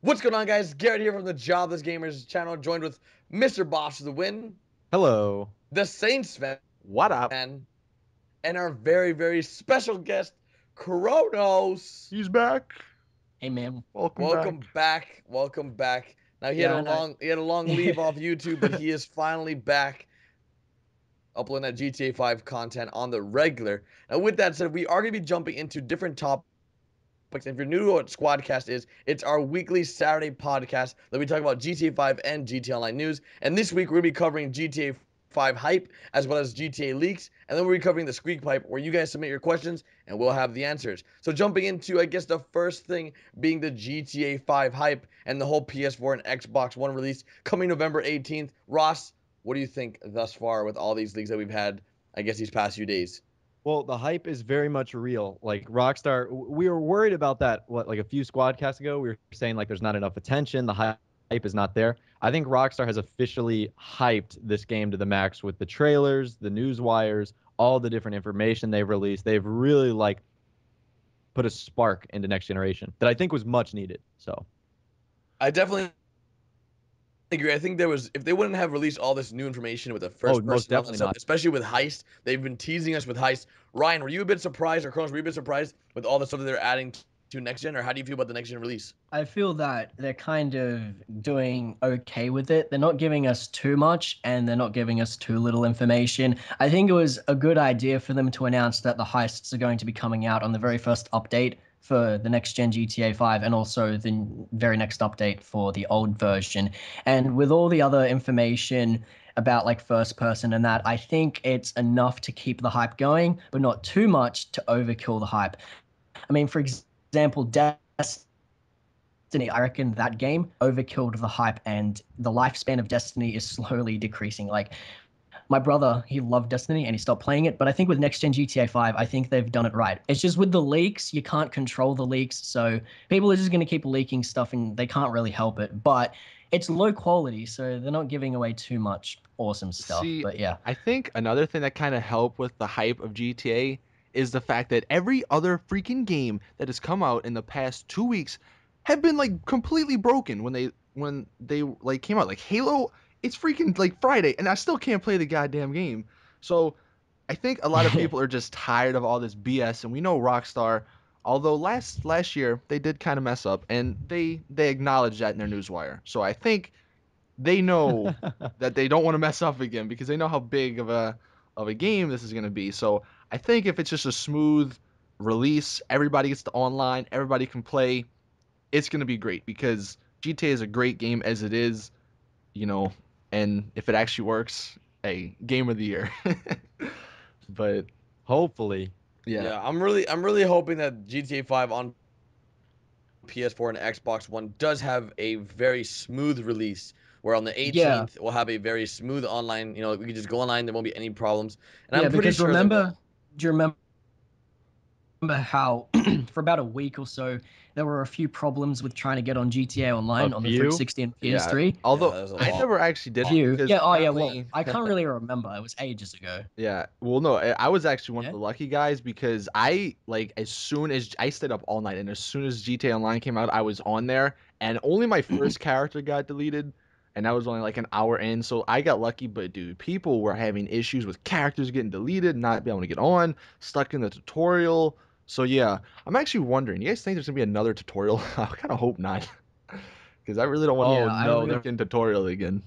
What's going on, guys? Garrett here from the Jobless Gamers channel, joined with Mr. Boss of the Win, Hello. the Saintsfan, What up? and our very, very special guest, Kronos. He's back. Hey man. Welcome back. Welcome back. Welcome back. Now Yeah, I know. he had a long leave off YouTube, but he is finally back uploading that GTA 5 content on the regular. Now, with that said, we are going to be jumping into different topics. If you're new to what Squadcast is, it's our weekly Saturday podcast that we talk about GTA 5 and GTA Online news. And this week, we're going to be covering GTA 5 hype as well as GTA leaks. And then we're covering the Squeak Pipe where you guys submit your questions and we'll have the answers. So jumping into, I guess, the first thing being the GTA 5 hype and the whole PS4 and Xbox One release coming November 18th. Ross, what do you think thus far with all these leaks that we've had, I guess, these past few days? Well, the hype is very much real. Like Rockstar, we were worried about that. What, like a few Squadcasts ago, we were saying like there's not enough attention. The hype is not there. I think Rockstar has officially hyped this game to the max with the trailers, the news wires, all the different information they've released. They've really like put a spark into next generation that I think was much needed. So I definitely agree. I think there was, if they wouldn't have released all this new information with the first most person, definitely not. especially with Heist, they've been teasing us with Heist. Ryan, were you a bit surprised, or Kronos, were you a bit surprised with all the stuff that they're adding to next gen, or how do you feel about the next gen release? I feel that they're kind of doing okay with it. They're not giving us too much and they're not giving us too little information. I think it was a good idea for them to announce that the heists are going to be coming out on the very first update for the next gen GTA 5 and also the very next update for the old version. And with all the other information about like first person and that, I think it's enough to keep the hype going, but not too much to overkill the hype. I mean, for example, Destiny, I reckon that game overkilled the hype and the lifespan of Destiny is slowly decreasing. Like, my brother, he loved Destiny and he stopped playing it, but I think with next gen GTA 5, I think they've done it right. It's just with the leaks, you can't control the leaks, so people are just going to keep leaking stuff and they can't really help it. But it's low quality, so they're not giving away too much awesome stuff. See, But yeah. I think another thing that kind of helped with the hype of GTA is the fact that every other freaking game that has come out in the past 2 weeks have been like completely broken when they like came out. Like Halo, it's freaking like Friday, and I still can't play the goddamn game. So I think a lot of people are just tired of all this BS, and we know Rockstar. Although last year they did kind of mess up, and they acknowledged that in their newswire. So I think they know that they don't want to mess up again because they know how big of a game this is going to be. So I think if it's just a smooth release, everybody gets to online, everybody can play, it's going to be great because GTA is a great game as it is, you know, and if it actually works, a game of the year. But hopefully, Yeah, I'm really hoping that GTA 5 on PS4 and Xbox One does have a very smooth release. Where on the Yeah. 18th we'll have a very smooth online. You know, we can just go online. There won't be any problems, and Yeah, I'm pretty because sure they will. do you remember how for about a week or so there were a few problems with trying to get on GTA Online on the few? 360 and yeah, PS3? Yeah, although there's a I lot. never actually did it Few. because Yeah, oh yeah, well, apparently I can't really remember. It was ages ago. yeah. Well, no, I was actually one of Yeah. the lucky guys because I like as soon as I stayed up all night and as soon as GTA Online came out, I was on there and only my first character got deleted and that was only like an hour in, so I got lucky. But dude, people were having issues with characters getting deleted, not being able to get on, stuck in the tutorial. So yeah, I'm actually wondering, you guys think there's gonna be another tutorial? I kind of hope not, because I really don't want to oh Yeah, I no, really there freaking tutorial again.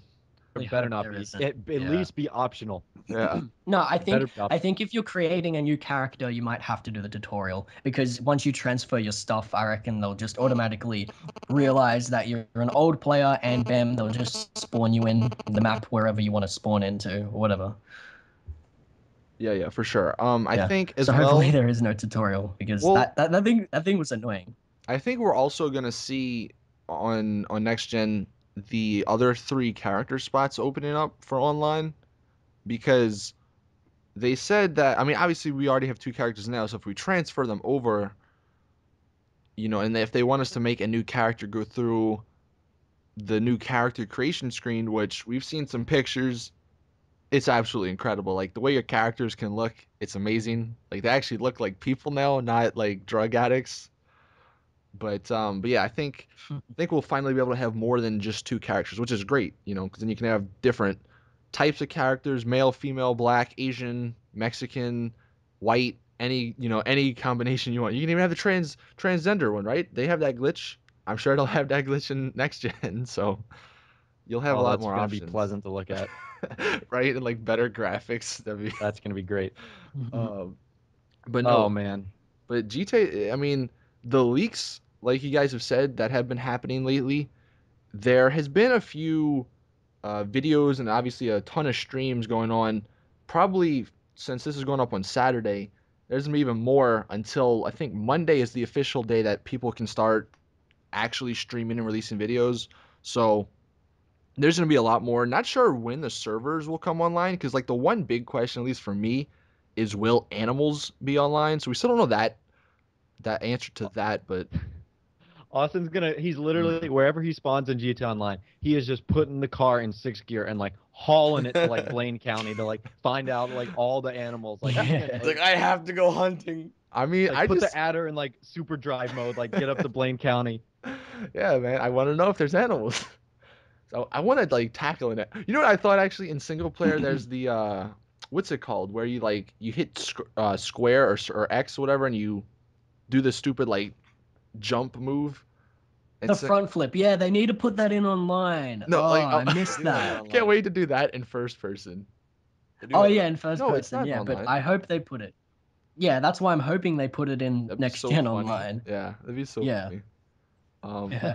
better hope not there be. isn't. It at Yeah. least be optional. Yeah. No, I Better think be optional. I think if you're creating a new character, you might have to do the tutorial because once you transfer your stuff, I reckon they'll just automatically realize that you're an old player and bam, they'll just spawn you in the map wherever you want to spawn into or whatever. Yeah, for sure. I Yeah. think So as hopefully well. there is no tutorial because Well, that thing was annoying. I think we're also gonna see on next gen the other three character spots opening up for online because they said that, I mean, obviously we already have two characters now, so if we transfer them over, and if they want us to make a new character go through the new character creation screen, which we've seen some pictures, it's absolutely incredible. Like the way your characters can look, it's amazing. Like they actually look like people now, not like drug addicts. But yeah, I think we'll finally be able to have more than just two characters, which is great, because then you can have different types of characters: male, female, black, Asian, Mexican, white, any combination you want. You can even have the transgender one, right? They have that glitch. I'm sure it'll have that glitch in next gen, so you'll have a Oh, lot that's more gonna be options. pleasant to look at. Right? And like better graphics. That's gonna be great. Um, but Oh no, man. but GTA, I mean, the leaks, like you guys have said, that have been happening lately, there has been a few videos and obviously a ton of streams going on. Probably since this is going up on Saturday, there's gonna be even more until I think Monday is the official day that people can start actually streaming and releasing videos. So there's gonna be a lot more. Not sure when the servers will come online because like the one big question, at least for me, is will animals be online? So we still don't know that answer to that, but Austin's he's literally wherever he spawns in GTA Online, he is just putting the car in sixth gear and like hauling it to like Blaine County to like find out like all the animals. Like he's gonna It's like I have to go hunting. I mean, like I put just the adder in like super drive mode, like get up to Blaine County. yeah, man, I want to know if there's animals. So I want to like tackle it. You know what I thought actually in single player there's the what's it called where you hit square or X or whatever and you do the stupid like jump move. The It's front flip. Yeah, they need to put that in online. no Oh, like I missed Do have it that. online. can't wait to do that in first person. They do Oh have it yeah, on. in first No, it's person. not Yeah, but online. I hope they put it. Yeah, that's why I'm hoping they put it in That'd be next so gen funny. online. Yeah, that'd be so Yeah. funny. Um, Yeah.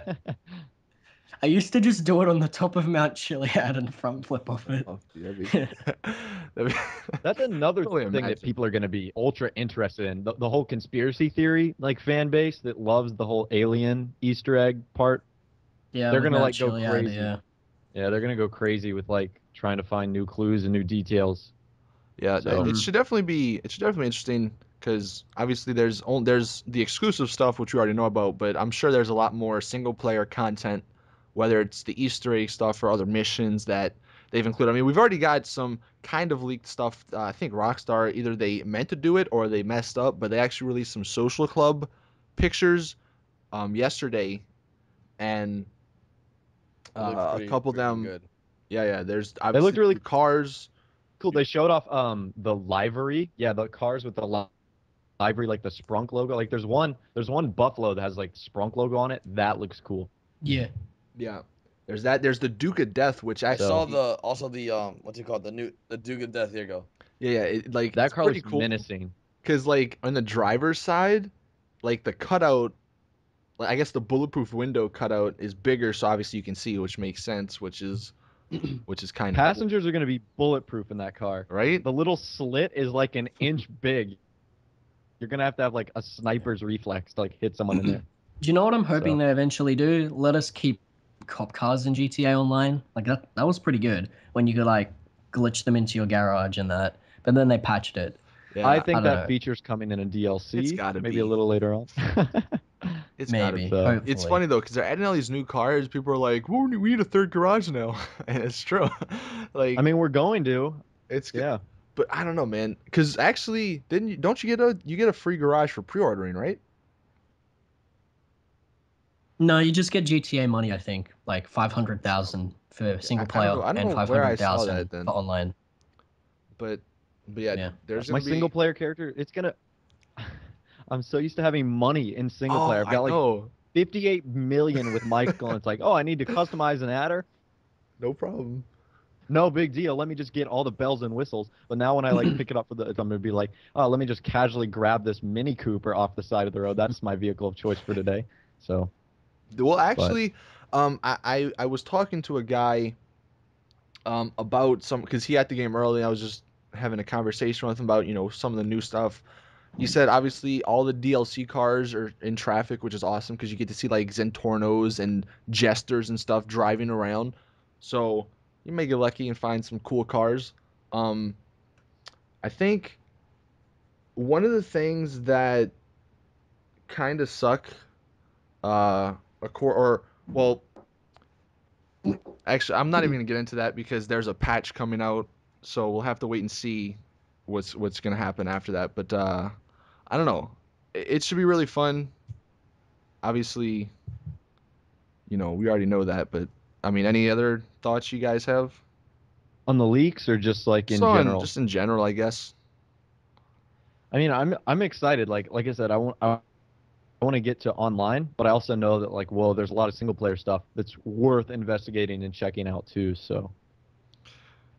I used to just do it on the top of Mount Chiliad and front flip off it. oh, that'd be, that'd be That's another totally thing that imagine. people are gonna be ultra interested in. The whole conspiracy theory like fan base that loves the whole alien Easter egg part. Yeah, They're with gonna Mount like go Chiliad, crazy. yeah. Yeah, they're gonna go crazy with like trying to find new clues and new details. Yeah, So it should definitely be interesting because obviously there's the exclusive stuff which we already know about, but I'm sure there's a lot more single player content, whether it's the Easter egg stuff or other missions that they've included. I mean, we've already got some kind of leaked stuff. I think Rockstar either they meant to do it or they messed up, but they actually released some social club pictures yesterday, and It looks a pretty couple of freaking them. good. Yeah, there's they looked obviously really the cars. cool. They showed off the livery. Yeah, the cars with the livery, like the Sprunk logo. Like there's one Buffalo that has like Sprunk logo on it. That looks cool. Yeah. Yeah. There's that. There's the Duke of Death, which I actually, saw the what's it called? The Duke of Death. Here you go. yeah, That it's car pretty looks cool menacing. because like on the driver's side, like the cutout, like I guess the bulletproof window cutout is bigger, so obviously you can see, which makes sense, which is kind of cool, Passengers are gonna be bulletproof in that car. right? The little slit is like an inch big. You're gonna have like a sniper's reflex to like hit someone in there. Do you know what I'm hoping So they eventually do? Let us keep cop cars in GTA Online. Like that was pretty good when you could like glitch them into your garage and that. But then they patched it. I Yeah, I think don't that know. feature's coming in a it's DLC, gotta maybe a be. little later on. It's gotta Maybe. be. So It's Hopefully. funny though, because they're adding all these new cars. People are like, "Well, we need a third garage now," and it's true. I Like, mean, we're going to. it's Yeah. but I don't know, man. Because actually, don't you get a free garage for pre-ordering, right? No, you just get GTA money, I think. Like 500,000 for single I don't player know. I don't and know where I saw that 500,000 then. for online. But yeah, Yeah. there's My gonna single be. player character, it's gonna. I'm so used to having money in single player. Oh, I've I got like know. 58 million with Michael, and it's like, oh, I need to customize an adder. No problem. No big deal. Let me just get all the bells and whistles. But now when I like pick it up I'm gonna be like, oh, let me just casually grab this Mini Cooper off the side of the road. That's my vehicle of choice for today. So, Well, but actually, I was talking to a guy about some because he had the game early. I was just having a conversation with him about some of the new stuff. He said obviously all the DLC cars are in traffic, which is awesome because you get to see like Zentornos and Jesters and stuff driving around. So you may get lucky and find some cool cars. Um, I think one of the things that kind of suck, or well, actually, I'm not even gonna get into that because there's a patch coming out, so we'll have to wait and see what's gonna happen after that. But I don't know. It should be really fun. obviously, we already know that, but I mean, any other thoughts you guys have? On the leaks or just like in So, general? just in general, I guess. I mean, I'm excited. Like I said, I want to get to online, but I also know that like, well, there's a lot of single player stuff that's worth investigating and checking out too. So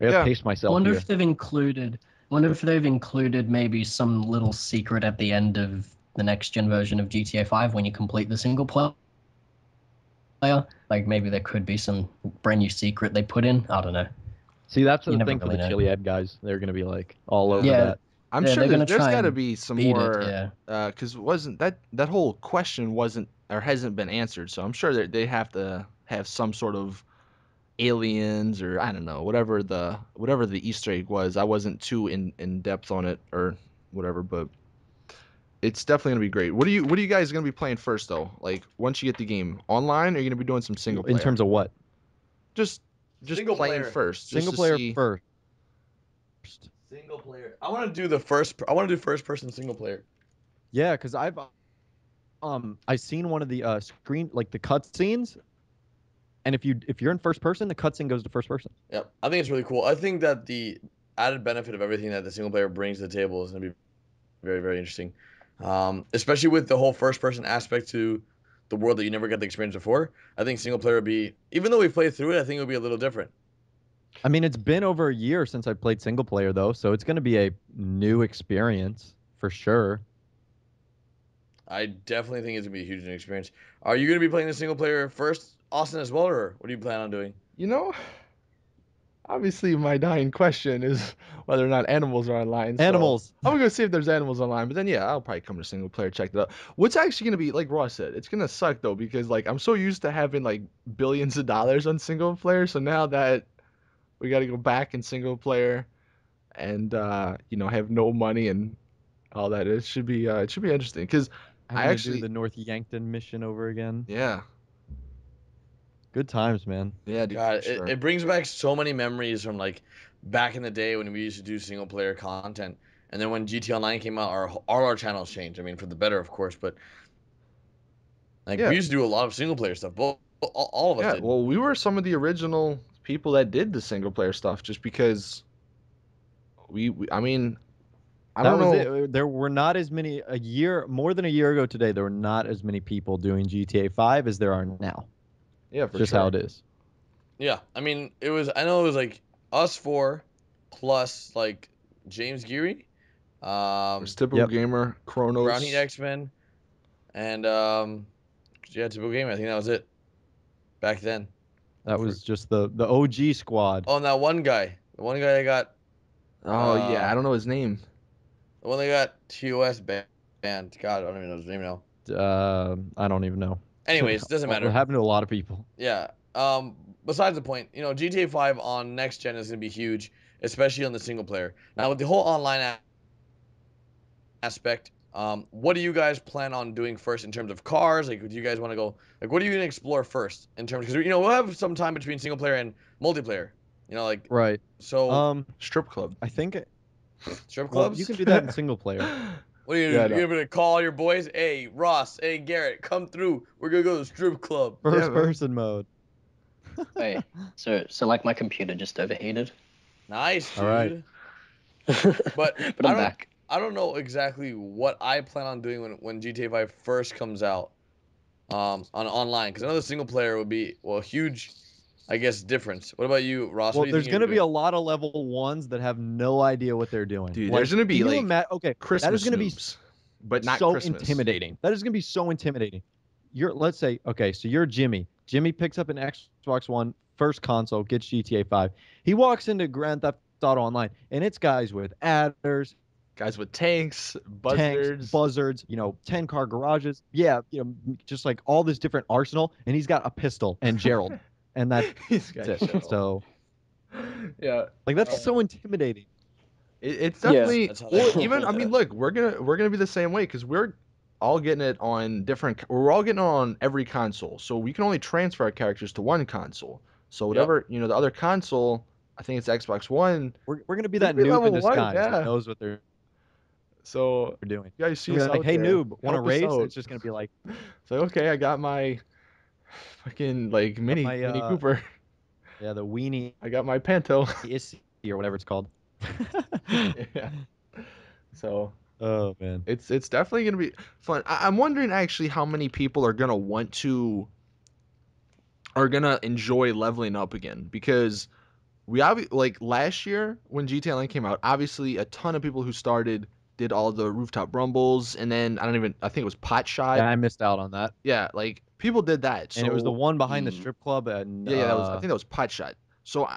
I gotta Yeah. pace I myself wonder here. if they've included. Wonder if they've included maybe some little secret at the end of the next gen version of GTA 5 when you complete the single player. Like maybe there could be some brand new secret they put in. I don't know. See, that's You the never thing for really the know. chili head guys. They're gonna be like all over Yeah, that. I'm Yeah, sure they're gonna there's try got to and be some beat it. more, Yeah. because wasn't that whole question wasn't or hasn't been answered. So I'm sure that they have to have some sort of aliens or I don't know whatever the Easter egg was. I wasn't too in depth on it or whatever, but it's definitely gonna be great. What are you guys gonna be playing first though? Like once you get the game online, are you gonna be doing some single player? In terms of what? Just Single playing player. first, just Single to player see. first. Single player. I want to do the first. I want to do first person single player. Yeah, because I seen one of the screen like the cutscenes, and if you're in first person, the cutscene goes to first person. Yep, I think it's really cool. I think that the added benefit of everything that the single player brings to the table is going to be very, very interesting. Especially with the whole first person aspect to the world that you never got the experience before. I think single player would be, even though we played through it, I think it would be a little different. I mean, it's been over a year since I played single player though, so it's gonna be a new experience for sure. I definitely think it's going to be a huge new experience. Are you going to be playing the single player first, Austin, as well, or what do you plan on doing? You know, obviously my dying question is whether or not animals are online. So Animals. I'm gonna go see if there's animals online. But then yeah, I'll probably come to single player, check it out. What's actually gonna be like Ross said, it's gonna suck though because like I'm so used to having like billions of dollars on single player. So now that we got to go back in single player and have no money and all that, it should be interesting because I Having to do actually the North Yankton mission over again. yeah Good times, man. yeah dude, for God, it, sure. it brings back so many memories from like back in the day when we used to do single player content. And then when GT Online came out, all our channels changed. I mean, for the better, of course, but like Yeah, we used to do a lot of single player stuff. Both, all of us yeah. did. Well, we were some of the original people that did the single player stuff just because I mean, I That don't was know. it. There were not as many more than a year ago today. There were not as many people doing GTA 5 as there are now. Yeah, It's for just how sure. it is. Yeah, I mean, I know it was like us four plus like James Geary, There's typical Yep. gamer, Brown Heat Kronos. X Men, and yeah, typical game. I think that was it back then. That For, was just the OG squad. oh, and that the one guy that got Oh yeah, uh, I don't know his name. the one that got TOS banned. God, I don't even know his name now. I don't even know. Anyways, doesn't Well, matter. it happened to a lot of people. Yeah. Besides the point, GTA 5 on next gen is gonna be huge, especially on the single player. Now with the whole online aspect, what do you guys plan on doing first in terms of cars? Like, do you guys want to go? Like, what are you gonna explore first in terms? Because we'll have some time between single player and multiplayer. Like Right. so Strip club. I think strip well, you clubs. can do that in single player. What are you Yeah, gonna do? no. You're gonna call your boys? Hey, Ross. Hey, Garrett, come through. We're gonna go to the strip club. Yeah, First man. person mode. Wait, so like my computer just overheated, Nice, All right. dude. But but I'm back. I don't know exactly what I plan on doing when GTA 5 first comes out on online because I know the single player would be a huge, I guess, difference. What about you, Ross? What Well, do you think there's you're going to be doing? a lot of level ones that have no idea what they're doing. Dude, Like, there's gonna be can you like imagine? Okay, that is Christmas going to be noobs, but not so Christmas. intimidating. That is going to be so intimidating. Let's say, okay, so you're Jimmy. Jimmy picks up an Xbox One, first console, gets GTA 5. He walks into Grand Theft Auto Online, and it's guys with adders, Guys with tanks, tanks, buzzards. buzzards, 10 car garages. Yeah, just like all this different arsenal, and he's got a pistol and Gerald, and that's He's got it. Cheryl. So, Yeah, like, that's so intimidating. it's Yeah. definitely That's how they well. roll. Even I mean, look, we're gonna be the same way because we're all getting it on different. We're all getting it on every console, so we can only transfer our characters to one console. So Yep. whatever the other console, I think it's Xbox One. We're gonna be We're that gonna be noob in level 1, disguise that yeah. knows what they're So we're doing. you guys see We're us like, out hey there, noob, want to help us race? out. It's just gonna be like, It's like, okay, I got my fucking like mini my Cooper. yeah, the weenie I got my Panto. Issy or whatever it's called. Yeah. So Oh man. it's definitely gonna be fun. I'm wondering actually how many people are gonna enjoy leveling up again, because like last year when GTA Online came out, obviously a ton of people who started did all the rooftop rumbles, and then I think it was pot shot. Yeah, I missed out on that. Yeah, like people did that. And it was the So one behind the Mm. strip club and yeah, I think that was pot shot. So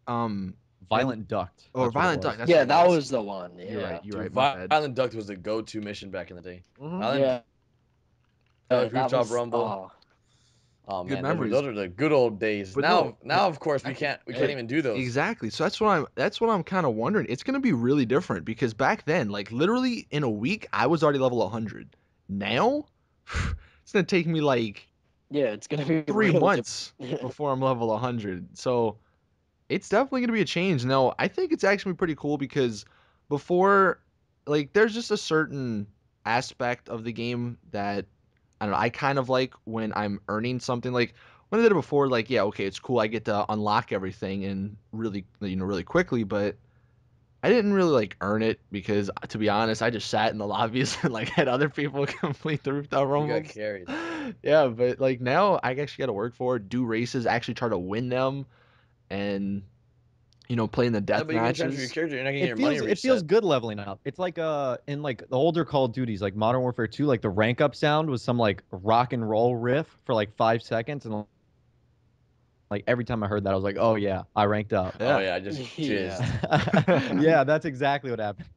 and Violent Duct. or That's what it Violent was. Duck. That's Yeah, what it that was. was the one. Yeah. You're right. You're Dude, right. My bad. Violent Duct was the go-to mission back in the day. Mhm. Violent Yeah. Duct, That Rooftop was. Rumble. Oh Good man, memories. those are the good old days. But now, no, of course, we can't even do those. Exactly. So that's what I'm kind of wondering. It's gonna be really different because back then, like literally in a week, I was already level 100. Now, it's gonna take me like Yeah, it's gonna be 3 really months before I'm level 100. So it's definitely gonna be a change. Now, I think it's actually pretty cool because before, like, there's just a certain aspect of the game that I don't know. I kind of like when I'm earning something. Like when I did it before, like yeah, okay, it's cool. I get to unlock everything and really, really quickly. But I didn't really like earn it because, to be honest, I just sat in the lobbies and like had other people complete the rooftop You got rumbles. carried. Yeah, but like now I actually got to work for it, do races, actually try to win them, and play in the Yeah, death but you can transfer your matches. character. You're not getting your money It feels reset. good leveling up. It's like in like the older Call of Duties, like Modern Warfare 2, like the rank up sound was some like rock and roll riff for like 5 seconds, and like every time I heard that, I was like, oh yeah, I ranked up. Oh yeah, I just Yeah. jizzed. Yeah, that's exactly what happened.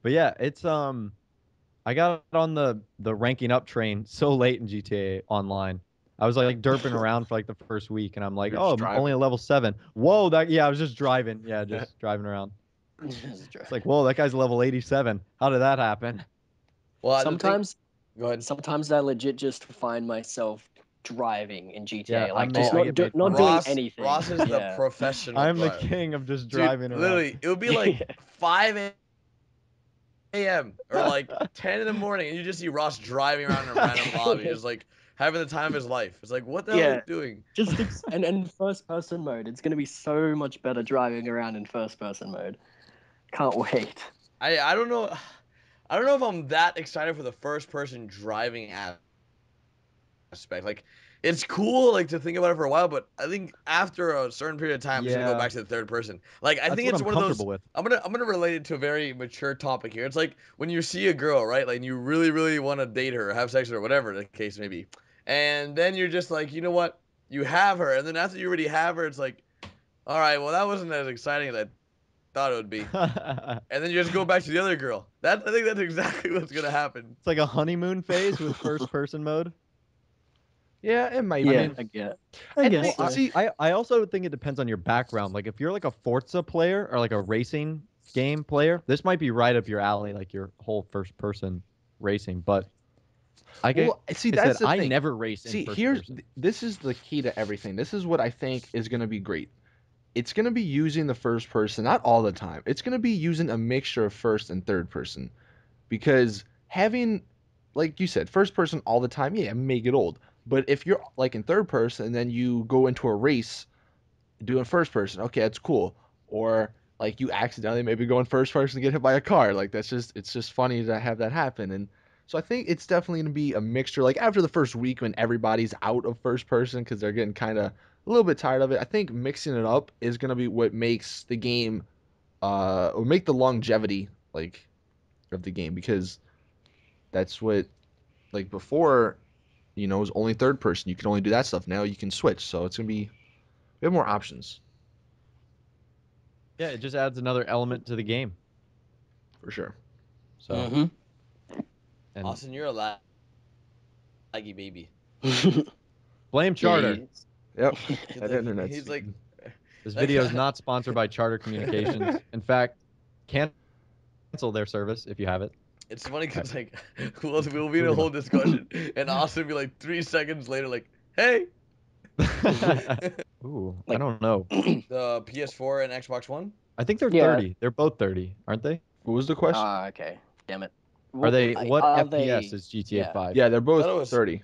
But yeah, it's I got on the ranking up train so late in GTA Online. I was like derping around for like the first week, and I'm like, You're oh, just I'm only driving. a level 7. Whoa, I was just driving. Yeah, just driving around. It's like, whoa, that guy's level 87. How did that happen? Well, I think. Sometimes, Go ahead. sometimes I legit just find myself driving in Yeah, GTA, like I'm just I Oh, get made not fun doing of. anything. Ross is the Yeah. professional I'm the driver. king of just Dude, driving around. literally, it would be like 5 a.m. or like 10 in the morning, and you just see Ross driving around in a random lobby, just like having the time of his life. It's like, what the hell are Yeah. you doing? And first person mode, it's gonna be so much better driving around in first person mode. Can't wait. I don't know. I don't know if I'm that excited for the first person driving aspect. Like, it's cool like to think about it for a while, but I think after a certain period of time, I'm just gonna go Yeah, back to the third person. Like, I that's think what it's I'm one of those. comfortable with. I'm gonna relate it to a very mature topic here. It's like when you see a girl, right? Like, you really, really want to date her, or have sex with her, whatever the case may be, and then you're just like, you know what? You have her, and then after you already have her, it's like, all right, well, that wasn't as exciting as I thought it would be. And then you just go back to the other girl. I think that's exactly what's gonna happen. It's like a honeymoon phase with first person mode. Yeah, it might Yeah, be. I get. I I guess guess Well, so. see, I also think it depends on your background. Like if you're like a Forza player or like a racing game player, this might be right up your alley, like your whole first person racing. But well, see, I said that's the I thing. never race in See, first here's person. this is the key to everything. This is what I think is going to be great. It's going to be using the first person, not all the time. It's going to be using a mixture of first and third person, because having, like you said, first person all the time, yeah, it may get old. But if you're like in third person and then you go into a race doing first person, okay, that's cool. Or like you accidentally maybe go in first person and get hit by a car. Like it's just funny to have that happen. And so I think it's definitely gonna be a mixture. Like after the first week when everybody's out of first person because they're getting kind of a little bit tired of it, I think mixing it up is gonna be what makes the game or make the longevity like of the game, because that's what, like before, it was only third person. You can only do that stuff. Now you can switch. So it's gonna be, we have more options Yeah, it just adds another element to the game. for sure. So and Austin, you're a laggy baby. blame Charter. Yep. He's That like, internet he's like, speed. This like, video is not sponsored by Charter Communications. In fact, cancel their service if you have it. it's funny because like we'll be in a whole discussion, and Austin be like 3 seconds later, like, hey, Ooh, I Like- don't know. the PS4 and Xbox One. I think they're Yeah. 30. They're both 30, aren't they? What was the question? Ah, okay. Damn it. Are they what Are FPS they? is GTA Yeah. 5? Yeah, they're both Thought it was 30.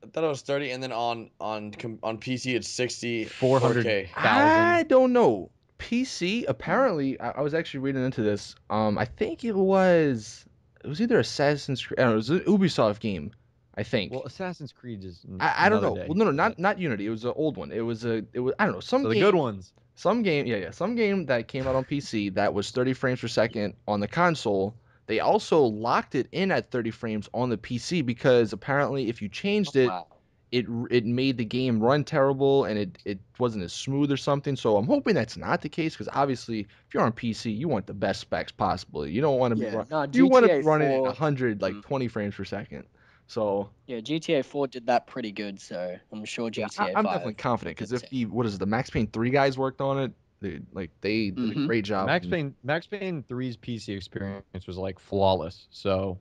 I thought it was 30, and then on PC it's 60 400,000. 4K. I don't know. PC apparently, I was actually reading into this. I think it was either Assassin's Creed. I don't know. It was an Ubisoft game, I think. Well, Assassin's Creed is I don't another know. day. Well, no, but- not Unity. It was an old one. It was I don't know, some So the game, good ones. some game, yeah, some game that came out on PC that was 30 frames per second on the console. They also locked it in at 30 frames on the PC because apparently if you changed it, Wow. it made the game run terrible and it wasn't as smooth or something. So I'm hoping that's not the case because obviously if you're on PC, you want the best specs possible. You don't want to Yeah. No, you want to be GTA running at 4. 100 like 20 frames per second. So Yeah, GTA 4 did that pretty good, so I'm sure yeah, GTA I'm 5 definitely confident did because if the the Max Payne 3 guys worked on it, they did a Mhm. great job. Max Payne 3's PC experience was like flawless. So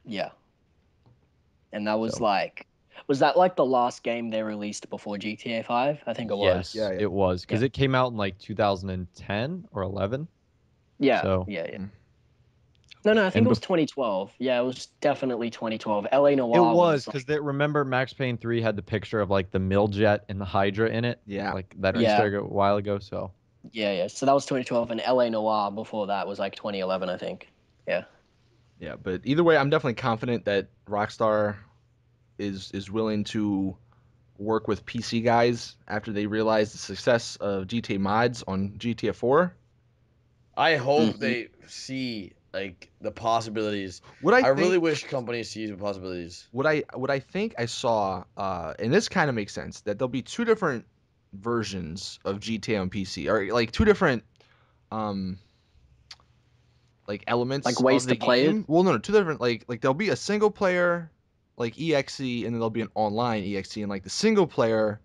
Yeah. And that was So. like, was that like the last game they released before GTA 5? I think it yes, was. Yeah, yeah. it was because Yeah. it came out in like 2010 or 11. Yeah. So- Yeah. Mm. No, I think And it was 2012. Yeah, it was definitely 2012. LA Noire It was like, because they remember Max Payne 3 had the picture of like the Miljet and the Hydra in it. Yeah. Like that Yeah. Easter egg a while ago. So yeah. So that was 2012, and LA Noire before that was like 2011, I think. Yeah. Yeah, but either way, I'm definitely confident that Rockstar is willing to work with PC guys after they realize the success of GTA mods on GTA 4. I hope Mhm. they see like the possibilities. What I I really think, wish companies see the possibilities. what I think I saw, and this kind of makes sense, that there'll be two different versions of GTA on PC, or like two different um like elements Like ways of the to play it? game. Well, no, two different like there'll be a single player like EXE, and then there'll be an online EXE, and like the single player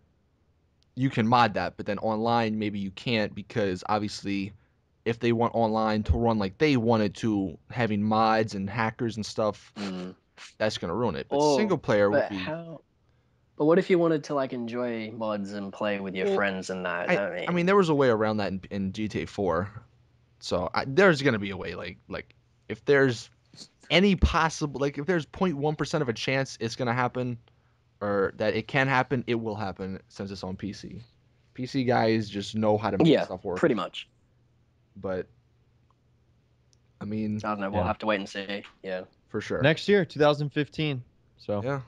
you can mod that, but then online maybe you can't because obviously if they want online to run like they wanted to, having mods and hackers and stuff, Mm. that's gonna ruin it. But Oh, single player will but be. how? But what if you wanted to like enjoy mods and play with your Well, friends and that? I mean there was a way around that in GTA 4, so there's gonna be a way like if there's any possible like if there's 0.1% of a chance it's gonna happen or that it can happen, it will happen since it's on PC. PC guys just know how to make yeah, stuff work. pretty much. But I mean, I don't know. We'll Yeah. have to wait and see. Yeah. for sure. next year, 2015. So Yeah.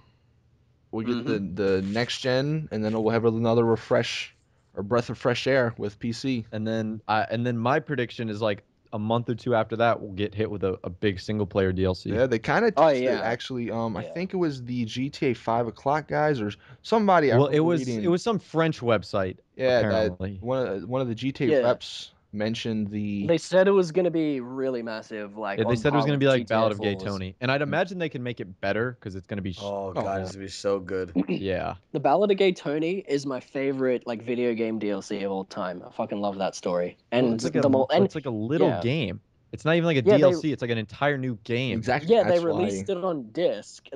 We'll get Mhm. the next gen, and then we'll have another refresh or breath of fresh air with PC. and then my prediction is like a month or two after that we'll get hit with a big single player DLC. Yeah, they kind of Oh, teased it yeah. actually. I Yeah. think it was the GTA 5 o'clock guys or somebody. I Well, it remember was reading. it was some French website Yeah, apparently. that one of the GTA Yeah. reps mentioned the. They said it was going to be really massive. Like Yeah, they on said it was par going to with be like GTA Ballad of Gay 4's. Tony, and I'd imagine they can make it better because it's going to be Oh Oh, god, yeah. it's gonna be so good. yeah. The Ballad of Gay Tony is my favorite like video game DLC of all time. I fucking love that story. Well, And it's like it's like a little yeah. game. It's not even like a Yeah, they- DLC. It's like an entire new game. Exactly. yeah, they That's released why. it on disc.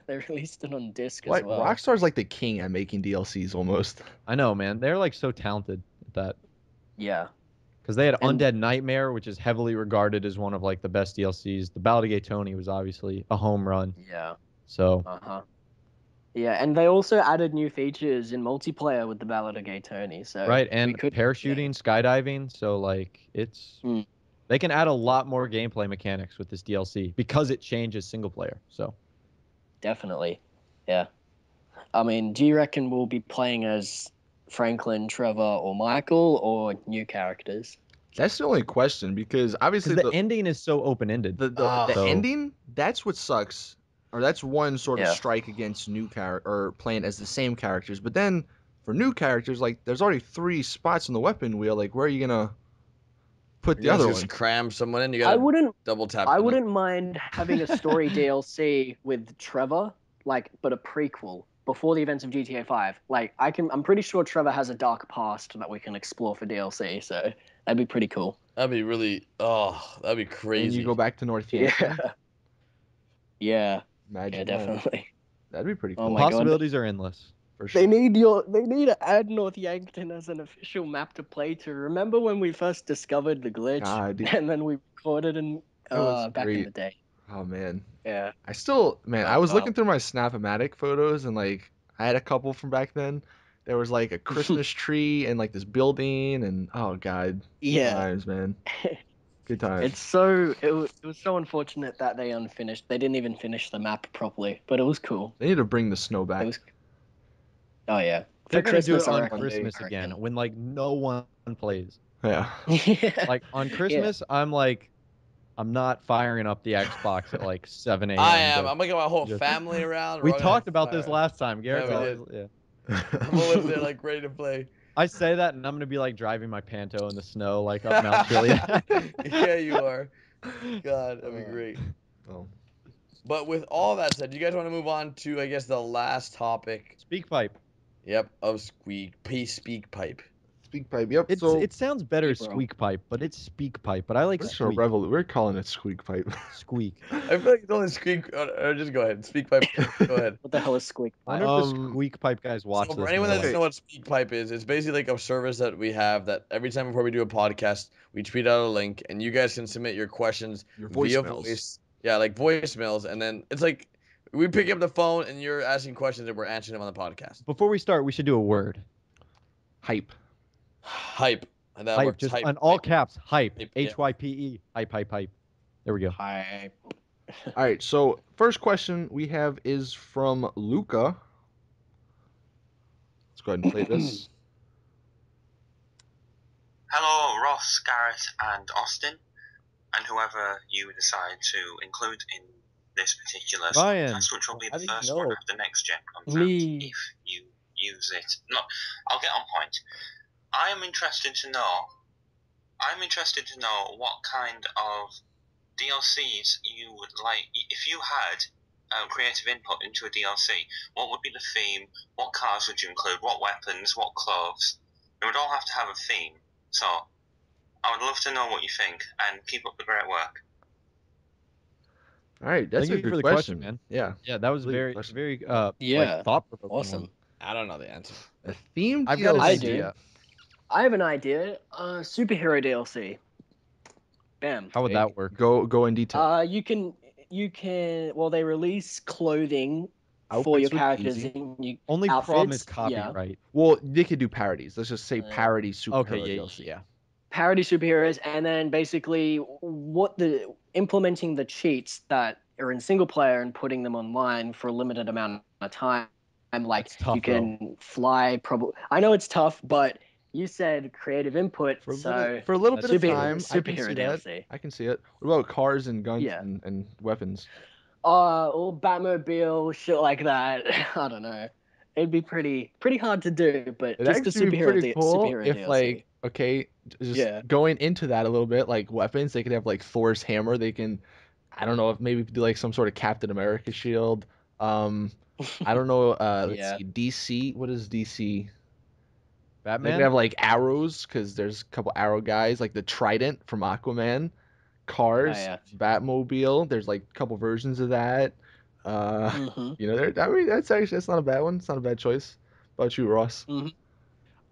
They released it on disc as What well. Rockstar's like the king at making DLCs almost. I know, man. They're like so talented at that Yeah. because they had And- Undead Nightmare, which is heavily regarded as one of like the best DLCs. The Ballad of Gay Tony was obviously a home run. Yeah. So Uh-huh. Yeah, and they also added new features in multiplayer with the Ballad of Gay Tony. So right, we and could parachuting, skydiving. So like it's Mm. they can add a lot more gameplay mechanics with this DLC because it changes single player. So Definitely. Yeah. I mean, do you reckon we'll be playing as Franklin, Trevor, or Michael, or new characters? That's the only question because obviously because the ending is so open ended. the So- ending, that's what sucks, or that's one sort of Yeah. strike against new character or playing as the same characters. But then for new characters, like there's already 3 spots on the weapon wheel. Like where are you gonna put the You other just one? cram someone in. You I gotta wouldn't. double tap. I them. wouldn't mind having a story DLC with Trevor, like, but a prequel before the events of GTA 5. Like, I'm pretty sure Trevor has a dark past that we can explore for DLC. So that'd be pretty cool. That'd be really. Oh, that'd be And crazy. you go back to Northampton. Yeah. Yeah. Imagine Yeah. that. Definitely. That'd be pretty Oh cool. my God. possibilities are endless. For sure. They need to add North Yankton as an official map to play to. Remember when we first discovered the glitch God, dude. and then we recorded and That was Back in great. the day. Oh man. Yeah. I was Wow. looking through my Snap-O-Matic photos and like I had a couple from back then. There was like a Christmas tree and like this building and oh god, good Yeah. times, man. Good times. It was so unfortunate that they unfinished. They didn't even finish the map properly, but it was cool. They need to bring the snow It back. was. Oh yeah. They're For gonna do it Christmas, I on reckon. Christmas again when like no one plays. Yeah. Yeah. Like on Christmas, I'm not firing up the Xbox at like 7 a.m. I am. to I'm gonna get my whole just- family around. We we're gonna talked about this fire. last time. Garrett's we always did. yeah. I'm always there, like ready to play. I say that, and I'm gonna be like driving my Panto in the snow, like up Mount Chiliad. Yeah, you are. God, that'd be great. Oh. But with all that said, you guys want to move on to, I guess, the last topic. Speak pipe. Yep, of speak pipe. Speak pipe. Yep. It sounds better Hey, bro. squeak pipe, but it's speak pipe. But I like squeak. We're calling it squeak pipe. Squeak. I feel like it's only squeak. Or just go ahead. Speak pipe. Go ahead. What the hell is Squeak I Pipe? wonder if the squeak pipe guys watch So this. for anyone and that they're doesn't know what Speak Pipe is, it's basically like a service that we have that every time before we do a podcast, we tweet out a link and you guys can submit your questions Your via voicemails. voice. Yeah, like voicemails, and then it's like we pick up the phone and you're asking questions and we're answering them on the podcast. Before we start, we should do a word. Hype. Hype. And that Hype, works. just Hype. on all Hype. caps. Hype. Hype, yeah. HYPE. Hype, hype, hype. There we go. Hi. All right. So first question we have is from Luca. Let's go ahead and play this. Hello, Ross, Garrett, and Austin, and whoever you decide to include in this particular Ryan. podcast, which will be How the do you first know? one of the next gen comes Me. out, if you use it. No, I'll get on point. I'm interested to know what kind of DLCs you would like. If you had creative input into a DLC, what would be the theme? What cars would you include? What weapons? What clothes? It would all have to have a theme. So, I would love to know what you think, and keep up the great work. All right. That's Thank a you good for the question, man. Yeah. Yeah, that was Really good very, question. very Yeah, like thought-provoking. Awesome. one. I don't know the answer. A theme I've got an DLC. I do. idea. I have an idea. Superhero DLC. Bam. How would that work? Go in detail. You can. Well, they release clothing for Outfits your would be characters easy. in you Only problem is outfits, yeah. copyright. Well, they could do parodies. Let's just say Uh, parody superhero Okay, yeah, DLC. yeah. Parody superheroes, and then basically implementing the cheats that are in single player and putting them online for a limited amount of time. Like That's tough, you can fly. Probably, I know it's tough, but you said creative input, For a so little That's bit of superhero- time, I can superhero see that. DLC. I can see it. What about cars and guns Yeah. and weapons? Or Batmobile, shit like that. I don't know. It'd be pretty hard to do, but It'd just a actually be superhero, pretty cool superhero if DLC. like just Yeah. going into that a little bit, like weapons, they could have like Thor's hammer. They can, I don't know, if maybe do like some sort of Captain America shield. I don't know. Let's Yeah. see, DC. What is DC? They Batman? could have like arrows because there's a couple arrow guys, like the Trident from Aquaman. Cars, yeah. Batmobile. There's like a couple versions of that. Mhm. You know, I mean, that's not a bad one. It's not a bad choice. How about you, Ross?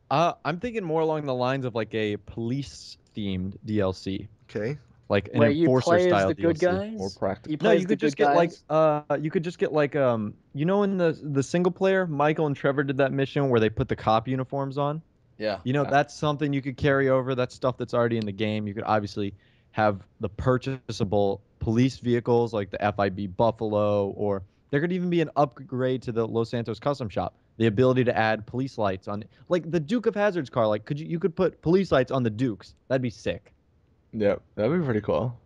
I'm thinking more along the lines of like a police-themed DLC, Okay, like an Where you enforcer play as style the good DLC. guys. more practical. You No, play you as could the just good get like guys. you could just get like you know in the single player, Michael and Trevor did that mission where they put the cop uniforms on. Yeah. You know, that's something you could carry over. That's stuff that's already in the game. You could obviously have the purchasable police vehicles like the FIB Buffalo, or there could even be an upgrade to the Los Santos custom shop. The ability to add police lights on, like the Duke of Hazzard's car. Like, you could put police lights on the Dukes. That'd be sick. Yeah, that'd be pretty cool.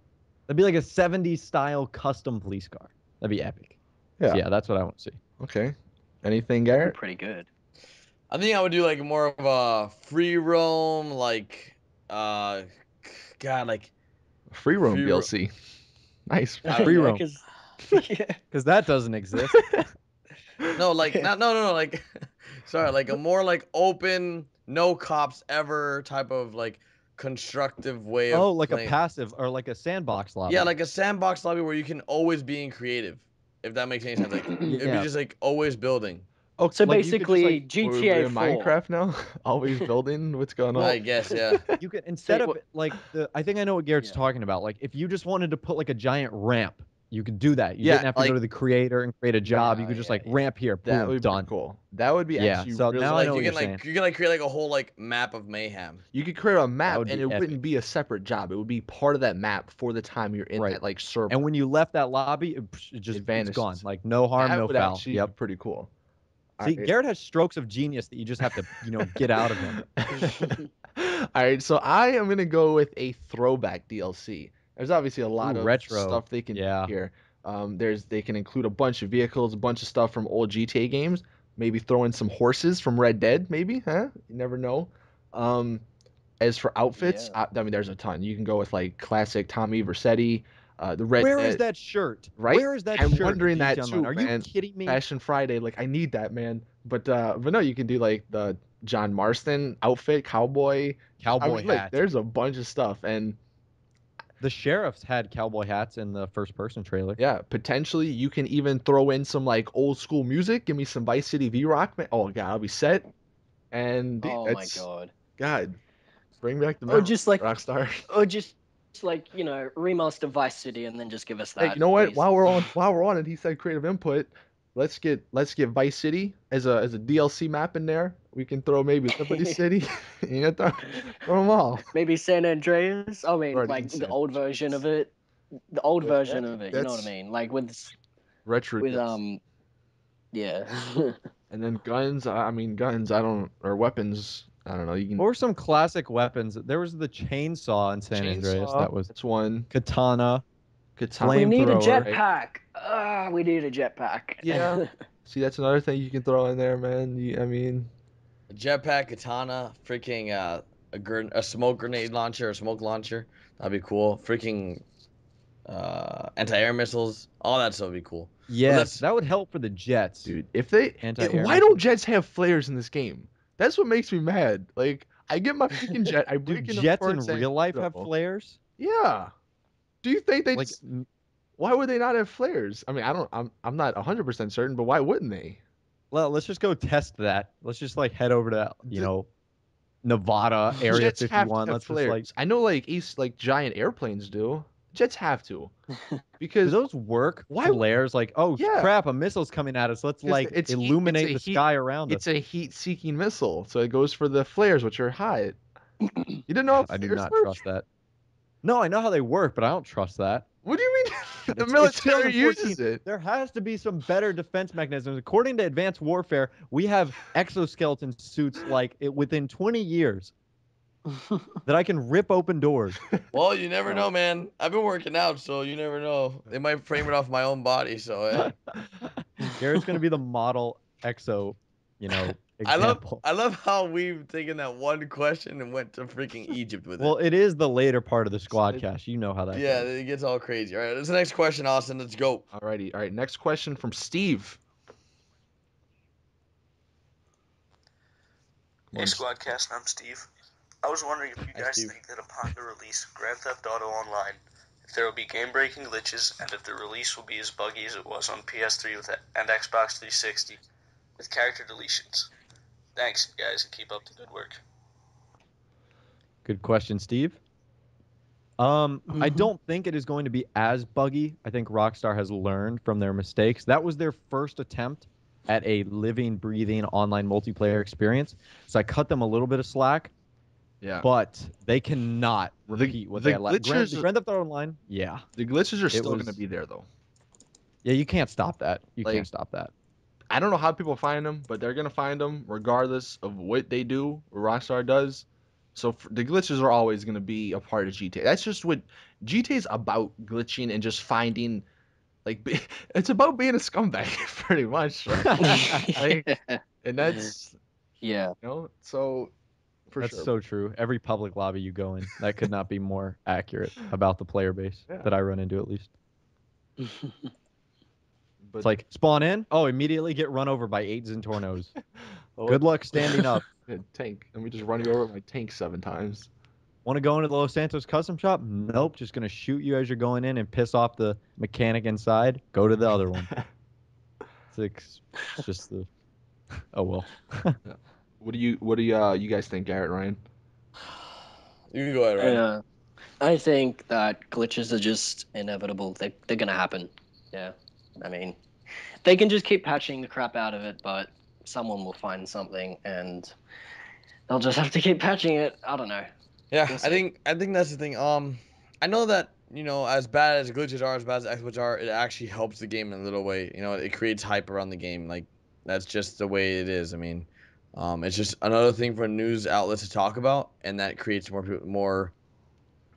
That'd be like a 70s style custom police car. That'd be epic. Yeah. So yeah, that's what I want to see. Okay. Anything, They're Garrett? pretty good. I think I would do like more of a free roam, like, God, like Free roam Free ro- DLC. Nice. Free roam. Yeah. Because that doesn't exist. no, like not no, like, sorry, like a more like open, no cops ever type of like constructive way of Oh, like playing. a passive or like a sandbox lobby. Yeah, like a sandbox lobby where you can always be in creative, if that makes any sense. Like it'd be Yeah. just like always building. Oh, So like, you could just, basically, like, We're GTA in 4. Minecraft now, always building. What's going on? I guess, yeah. you could instead of what- like I think I know what Garrett's Yeah. talking about. Like if you just wanted to put like a giant ramp, you could do that. You Yeah, didn't have to go like- to the creator and create a job. You Yeah, could just yeah, like yeah. ramp here, That boom, would be done. cool. That would be Yeah, actually so really. now I Like know what you you're can like saying. you can like create like a whole like map of mayhem. You could create a map, would and be it epic. wouldn't be a separate job. It would be part of that map for the time you're in Right. that like server. And when you left that lobby, it just It it's gone. vanishes. Like no harm, that no would foul. actually Yep. be pretty cool. See, Alright. Garrett has strokes of genius that you just have to, get out of him. All right, so I am gonna go with a throwback DLC. There's obviously a lot Ooh, of retro. stuff they can Yeah. do here. They can include a bunch of vehicles, a bunch of stuff from old GTA games. Maybe throw in some horses from Red Dead. Maybe, huh? You never know. As for outfits, Yeah. I mean, there's a ton. You can go with like classic Tommy Vercetti, the Red Where Dead. is that shirt? Right? Where is that I'm shirt? wondering that GTA Online? too, Are man. you kidding me? Fashion Friday, like I need that, man. But no, you can do like the John Marston outfit, cowboy. Cowboy Like hat. there's a bunch of stuff, and The sheriffs had cowboy hats in the first person trailer. yeah, potentially you can even throw in some like old school music. Give me some Vice City V Rock, man. Oh god, I'll be set. And dude, Oh my that's god. God, bring back the Or memories, just like, Rockstar. or just like remaster Vice City and then just give us that. Hey, you know what? please. While we're on it, he said creative input. Let's get Vice City as a DLC map in there. We can throw maybe Liberty City. You know, throw them all. Maybe San Andreas. I mean, Already like in the San old version of it. The old Yeah, version of it. You know what I that's- mean? Like with Retro. with yes. yeah. And then guns. I mean guns. I don't or weapons. I don't know. You can Or some classic weapons. There was the chainsaw in San Andreas. chainsaw, That was that's one. katana. Katana. We need a Flamethrower. jetpack. Ah, we need a jetpack. Yeah. See, that's another thing you can throw in there, man. I mean, A jetpack, katana, freaking a smoke grenade launcher, a smoke launcher. That'd be cool. Freaking anti-air missiles. All that stuff would be cool. Yes, that's- that would help for the jets. dude, if they Anti-air why don't jets have flares in this game? That's what makes me mad. Like, I get my freaking jet. I Do break into jets in parts and- real life have No. flares? Yeah. Do you think they? Like, Why would they not have flares? I mean, I don't. I'm not 100% certain, but why wouldn't they? well, let's just go test that. Let's just like head over to The- Nevada Area Jets have to 51. have Let's flares. just like. I know, like giant airplanes do. Jets have to, Do because those work? Why- Flares like, oh Yeah. crap, a missile's coming at us. Let's 'Cause like it's heat- illuminate it's a the heat- sky around it's us. a heat-seeking missile, so it goes for the flares, which are hot. You didn't know? How I do flares not work? trust that. No, I know how they work, but I don't trust that. What do you mean? The It's military 2014. uses it. There has to be some better defense mechanisms. According to Advanced Warfare, we have exoskeleton suits like within 20 years that I can rip open doors. Well, you never know, man. I've been working out, so you never know. They might frame it off my own body, so Garrett's gonna be the model exo, example. I love how we've taken that one question and went to freaking Egypt with Well, it. it is the later part of the Squadcast. You know how that Yeah, goes. it gets all crazy. All right, that's the next question, Austin. Let's go. Alrighty, all right. Next question from Steve. Come Hey, on, Squadcast, I'm Steve. I was wondering if you Hi, guys Steve. think that upon the release of Grand Theft Auto Online, if there will be game-breaking glitches, and if the release will be as buggy as it was on PS3 and Xbox 360, with character deletions. Thanks, guys, and keep up the good work. Good question, Steve. I don't think it is going to be as buggy. I think Rockstar has learned from their mistakes. That was their first attempt at a living, breathing online multiplayer experience. So I cut them a little bit of slack, Yeah. but they cannot repeat what the they had last. Grand glitches- Theft Auto Online, yeah. The glitches are still was- going to be there, though. Yeah, you can't stop that. You Like- can't stop that. I don't know how people find them, but they're going to find them regardless of what they do, what Rockstar does. So the glitches are always going to be a part of GTA. That's just what GTA is about, glitching and just finding, it's about being a scumbag, pretty much. Right? And that's, Yeah. so for That's sure. so true. Every public lobby you go in, that could not be more accurate about the player base Yeah. that I run into, at least. But It's like, spawn in, oh, immediately get run over by 8 Zentornos. oh, Good luck standing up. tank. Let me just run you over with my tank 7 times. Want to go into the Los Santos custom shop? Nope, just going to shoot you as you're going in and piss off the mechanic inside. Go to the other one. It's just the Oh well. What do you you guys think, Garrett, Ryan? You can go ahead, Ryan. Yeah, I think that glitches are just inevitable. They're gonna happen. Yeah, I mean, they can just keep patching the crap out of it, but someone will find something, and they'll just have to keep patching it. I don't know. Yeah, We'll I see. think that's the thing. I know that as bad as glitches are, as bad as exploits are, it actually helps the game in a little way. It creates hype around the game. Like that's just the way it is. I mean, it's just another thing for news outlets to talk about, and that creates more,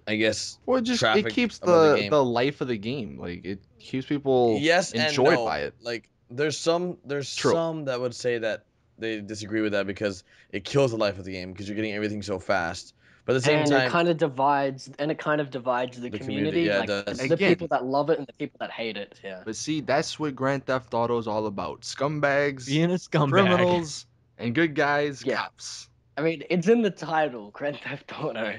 I guess, Well, it traffic keeps about the the game. life of the game. Like it keeps people Yes and enjoyed no. by it. Like there's True. some that would say that they disagree with that because it kills the life of the game because you're getting everything so fast. But at the same And it time, kind of divides, the the community, community, yeah, it like does. the Again, people that love it and the people that hate it. Yeah. but see, that's what Grand Theft Auto is all about. Scumbags, Being a scumbag. criminals, and good guys, Yeah. cops. I mean, it's in the title, Grand Theft Auto.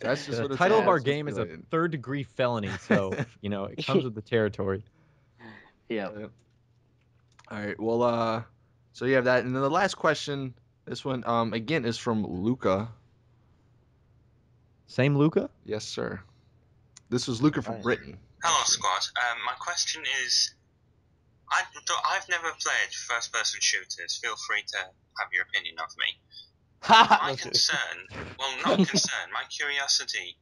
That's just The what it's title all of our it's supposed to game be is a like. third-degree felony, so it comes with the territory. Yeah. All right. Well, so you have that, and then the last question. This one, again, is from Luca. Same Luca? Yes, sir. This was Luca from Right. Britain. Hello, actually. squad. My question is, I've never played first-person shooters. Feel free to have your opinion of me. My concern, well, not concern, my curiosity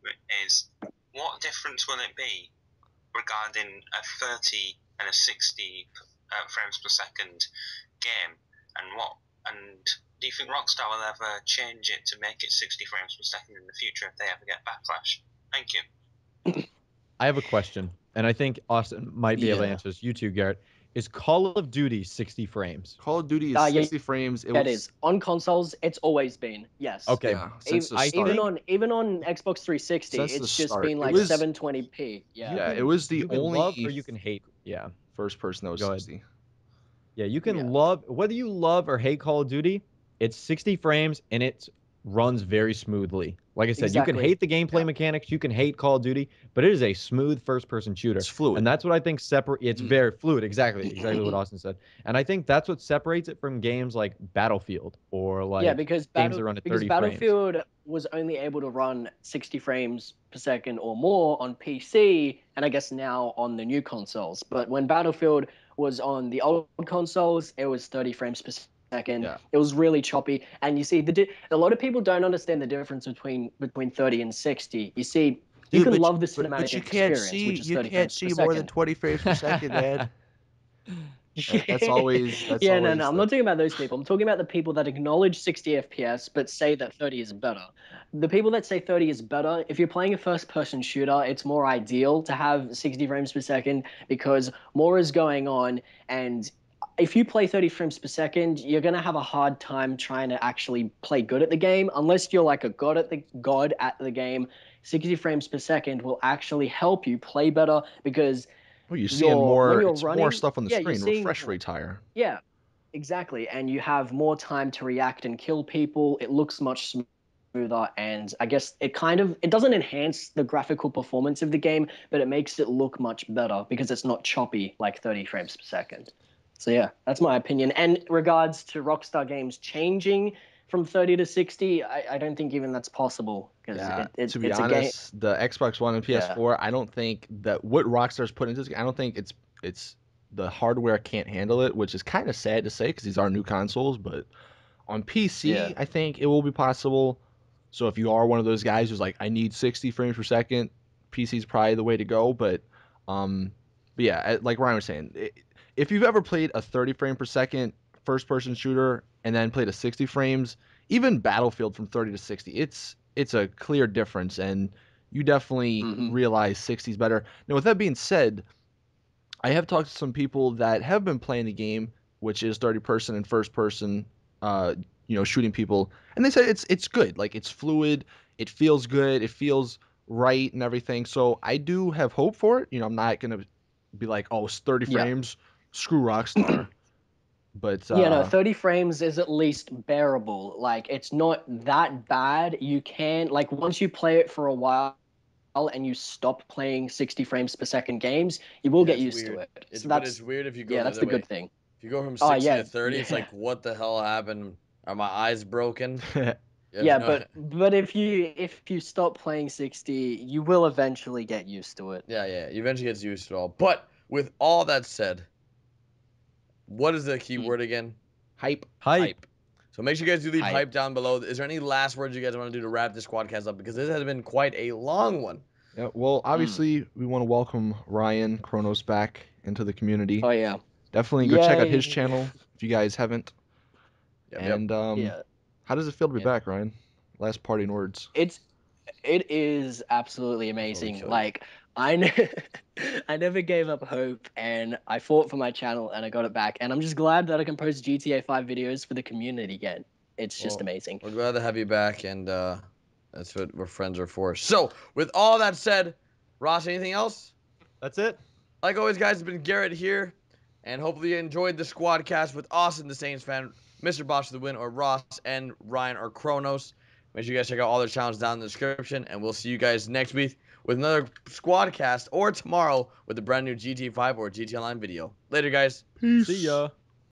is, what difference will it be regarding a 30 and a 60 frames per second game, and do you think Rockstar will ever change it to make it 60 frames per second in the future if they ever get backlash? Thank you. I have a question, and I think Austin might be able to Yeah. answer this. You too, Garrett. Is Call of Duty 60 frames? Call of Duty is Yeah, 60 frames. It that was is on consoles. It's always been yes. Okay, yeah since the I start. think Even on Xbox 360, Since the it's just start, been it like was 720p. Yeah. yeah, it was the you can love or only you can hate. Yeah, first person that was go ahead. 60. Yeah, you can Yeah. love whether you love or hate Call of Duty. It's 60 frames and it runs very smoothly. Like I said, you can Exactly. hate the gameplay Yeah. mechanics, you can hate Call of Duty, but it is a smooth first-person shooter. It's fluid. And that's what I think separate. It's Mm. very fluid. Exactly what Austin said. And I think that's what separates it from games like Battlefield or like Yeah, because games that run at 30 frames. Battlefield was only able to run 60 frames per second or more on PC, and I guess now on the new consoles. But when Battlefield was on the old consoles, it was 30 frames per second. Yeah. It was really choppy, and you see a lot of people don't understand the difference between 30 and 60. You see, you can love the cinematic experience, which is 30 frames per second. 20 frames per second, man. That's Yeah, always no, I'm not talking about those people. I'm talking about the people that acknowledge 60 FPS but say that 30 is better. The people that say 30 is better, if you're playing a first-person shooter, it's more ideal to have 60 frames per second because more is going on, and if you play 30 frames per second, you're gonna have a hard time trying to actually play good at the game unless you're like a god at the game. 60 frames per second will actually help you play better because Well, you're seeing when more. you're It's more running, stuff on the yeah, you're screen. seeing Refresh more. rate's higher. Yeah, exactly. And you have more time to react and kill people. It looks much smoother, and I guess it doesn't enhance the graphical performance of the game, but it makes it look much better because it's not choppy like 30 frames per second. So yeah, that's my opinion. And regards to Rockstar Games changing from 30 to 60, I don't think even that's possible because Yeah, it's to be a game. honest, the Xbox One and Yeah. PS4, I don't think that what Rockstar's put into this, I don't think it's the hardware can't handle it, which is kind of sad to say because these are new consoles, but on PC, Yeah. I think it will be possible. So if you are one of those guys who's like, I need 60 frames per second, PC is probably the way to go. But yeah, like Ryan was saying, if you've ever played a 30 frame per second first-person shooter and then played a 60 frames, even Battlefield from 30 to 60, it's a clear difference, and you definitely realize 60 is better. Now, with that being said, I have talked to some people that have been playing the game, which is 30 person and first person, shooting people, and they said it's good. Like it's fluid, it feels good, it feels right, and everything. So I do have hope for it. I'm not gonna be like, oh, it's 30 Yeah. frames, screw Rockstar. But Yeah, no, 30 frames is at least bearable. Like, it's not that bad. You can, like, once you play it for a while and you stop playing 60 frames per second games, you will get it's used to weird. it. It's So but it's weird if you go the that's other the good way. thing. If you go from Oh, 60 yeah, to 30, it's yeah. like, what the hell happened? Are my eyes broken? You have Yeah, no- but if you stop playing 60, you will eventually get used to it. yeah. You eventually get used to it all. But with all that said, what is the key word again? Hype. Hype. So make sure you guys do leave Hype. hype down below. Is there any last words you guys want to do to wrap this Squadcast up? Because this has been quite a long one. Yeah, well, obviously, we want to welcome Ryan Kronos back into the community. Oh yeah. Definitely go check out Yay. his channel if you guys haven't. Yep. And Yeah. how does it feel to be And- back, Ryan? Last parting words. It is absolutely amazing. kill you. Like I never gave up hope, and I fought for my channel, and I got it back. And I'm just glad that I can post GTA 5 videos for the community again. It's just Well, amazing. We're glad to have you back, and that's what we're friends are for. So, with all that said, Ross, anything else? That's it. Like always, guys, it's been Garrett here, and hopefully you enjoyed the Squadcast with Austin, the Saints fan, Mr. Bosch for the win, or Ross and Ryan or Kronos. Make sure you guys check out all their channels down in the description, and we'll see you guys next week with another Squadcast, or tomorrow with a brand new GTA 5 or GTA Online video. Later, guys. Peace. See ya.